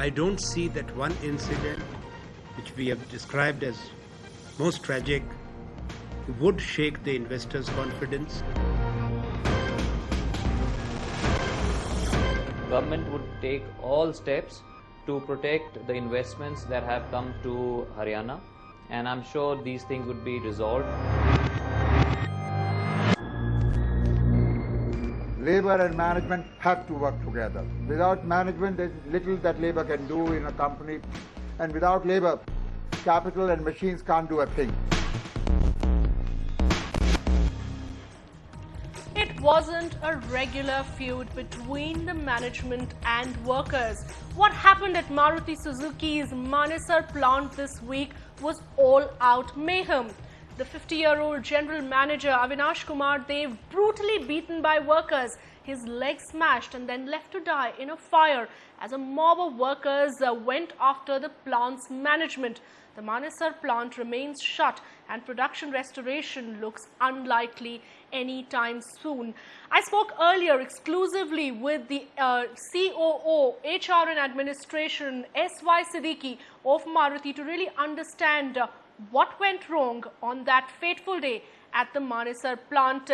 I don't see that one incident which we have described as most tragic would shake the investors' confidence. Government would take all steps to protect the investments that have come to Haryana, and I'm sure these things would be resolved. Labour and management have to work together. Without management, there's little that labour can do in a company, and without labour, capital and machines can't do a thing. It wasn't a regular feud between the management and workers. What happened at Maruti Suzuki's Manesar plant this week was all-out mayhem. The 50-year-old general manager Avinash Kumar Dev brutally beaten by workers, his legs smashed and then left to die in a fire as a mob of workers went after the plant's management. The Manesar plant remains shut and production restoration looks unlikely anytime soon. I spoke earlier exclusively with the COO, HR and Administration, S.Y. Siddiqui of Maruti to really understand what went wrong on that fateful day at the Manesar plant.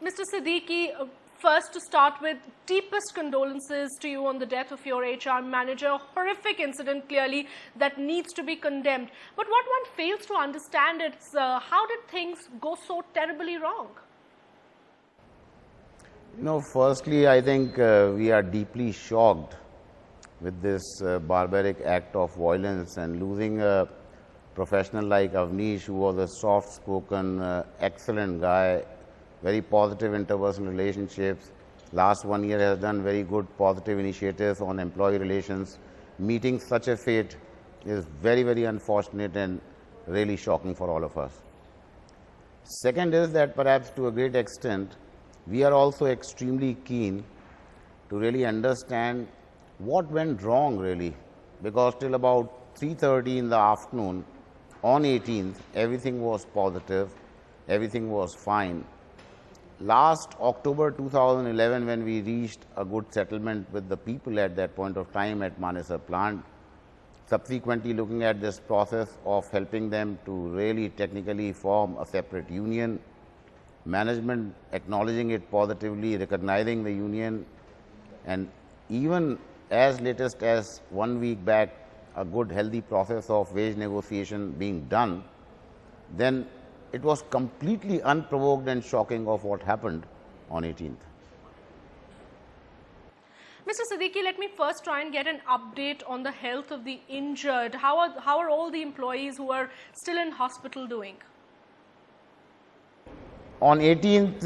Mr. Siddiqui, first to start with, deepest condolences to you on the death of your HR manager. A horrific incident, clearly, that needs to be condemned. But what one fails to understand is how did things go so terribly wrong? Firstly, I think we are deeply shocked with this barbaric act of violence, and losing a professional like Avnish, who was a soft-spoken, excellent guy, very positive interpersonal relationships. Last 1 year has done very good positive initiatives on employee relations. Meeting such a fate is very, very unfortunate and really shocking for all of us. Second is that perhaps to a great extent, we are also extremely keen to really understand what went wrong really, because till about 3:30 in the afternoon on 18th, everything was positive, everything was fine. Last October 2011, when we reached a good settlement with the people at that point of time at Manesar plant, subsequently looking at this process of helping them to really technically form a separate union, management acknowledging it positively, recognizing the union, and even as latest as 1 week back, a good healthy process of wage negotiation being done, then it was completely unprovoked and shocking of what happened on 18th. Mr. Siddiqui, let me first try and get an update on the health of the injured. How are all the employees who are still in hospital doing? On 18th,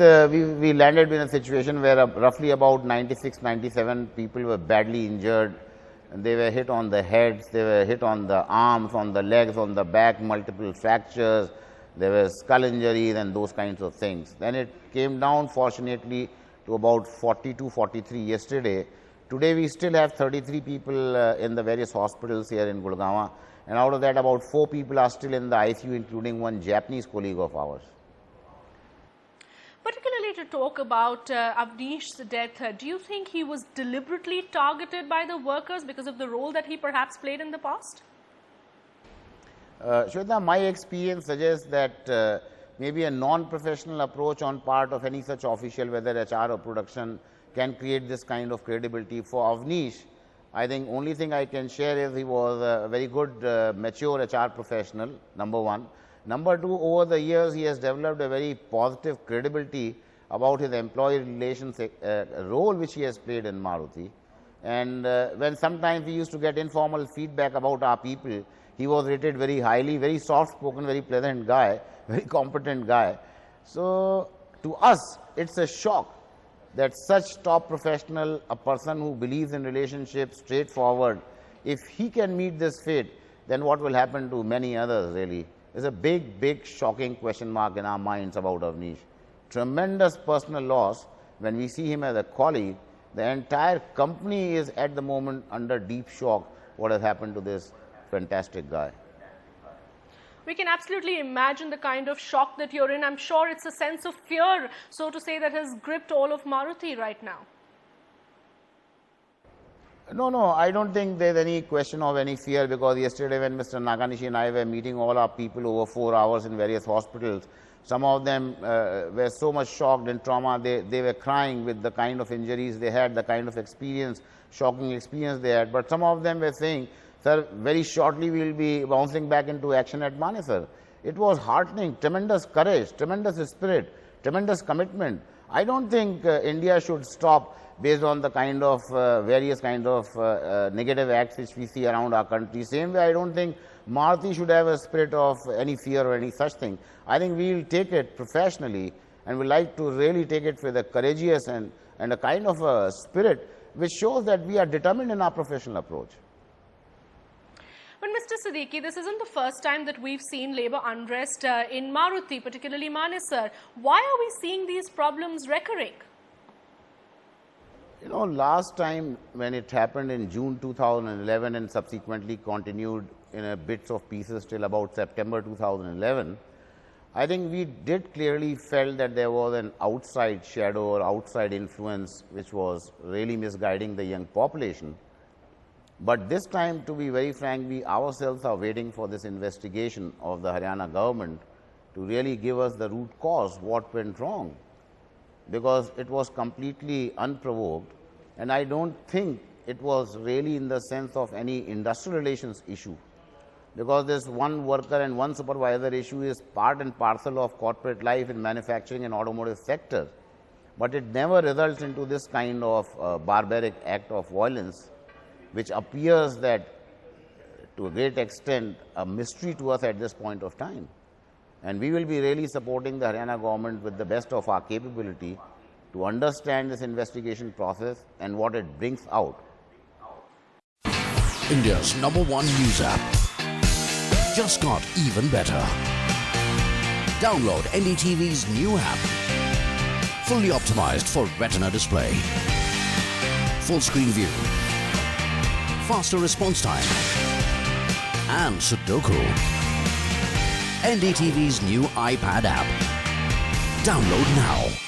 we landed in a situation where roughly about 96, 97 people were badly injured. They were hit on the heads, they were hit on the arms, on the legs, on the back, multiple fractures, there were skull injuries and those kinds of things. Then it came down fortunately to about 42, 43 yesterday. Today we still have 33 people in the various hospitals here in Gurgaon, and out of that about 4 people are still in the ICU, including one Japanese colleague of ours. Particularly to talk about Avnish's death, do you think he was deliberately targeted by the workers because of the role that he perhaps played in the past? Shweta, my experience suggests that maybe a non-professional approach on part of any such official, whether HR or production, can create this kind of credibility. For Avnish, I think only thing I can share is he was a very good, mature HR professional, number one. Number two, over the years, he has developed a very positive credibility about his employee relations role which he has played in Maruti. And when sometimes we used to get informal feedback about our people, he was rated very highly, very soft-spoken, very pleasant guy, very competent guy. So to us, it's a shock that such top professional, a person who believes in relationships, straightforward, if he can meet this fate, then what will happen to many others really? There's a big, big shocking question mark in our minds about Avnish. Tremendous personal loss. When we see him as a colleague, the entire company is at the moment under deep shock what has happened to this fantastic guy. We can absolutely imagine the kind of shock that you're in. I'm sure it's a sense of fear, so to say, that has gripped all of Maruti right now. No, I don't think there's any question of any fear, because yesterday when Mr. Naganishi and I were meeting all our people over 4 hours in various hospitals, some of them were so much shocked and trauma, they were crying with the kind of injuries they had, the kind of experience, shocking experience they had. But some of them were saying, sir, very shortly we will be bouncing back into action at Manesar. It was heartening, tremendous courage, tremendous spirit, tremendous commitment. I don't think India should stop based on the kind of various kind of negative acts which we see around our country. Same way, I don't think Maruti should have a spirit of any fear or any such thing. I think we will take it professionally, and we like to really take it with a courageous and a kind of a spirit which shows that we are determined in our professional approach. But Mr. Siddiqui, this isn't the first time that we've seen labour unrest in Maruti, particularly Manesar. Why are we seeing these problems recurring? You know, last time when it happened in June 2011 and subsequently continued in bits of pieces till about September 2011, I think we did clearly felt that there was an outside shadow or outside influence which was really misguiding the young population. But this time, to be very frank, we ourselves are waiting for this investigation of the Haryana government to really give us the root cause, what went wrong, because it was completely unprovoked, and I don't think it was really in the sense of any industrial relations issue, because this one worker and one supervisor issue is part and parcel of corporate life in manufacturing and automotive sector, but it never results into this kind of barbaric act of violence, which appears that to a great extent a mystery to us at this point of time. And we will be really supporting the Haryana government with the best of our capability to understand this investigation process and what it brings out. India's #1 news app just got even better. Download NDTV's new app. Fully optimized for retina display. Full screen view. Faster response time. And Sudoku. NDTV's new iPad app. Download now.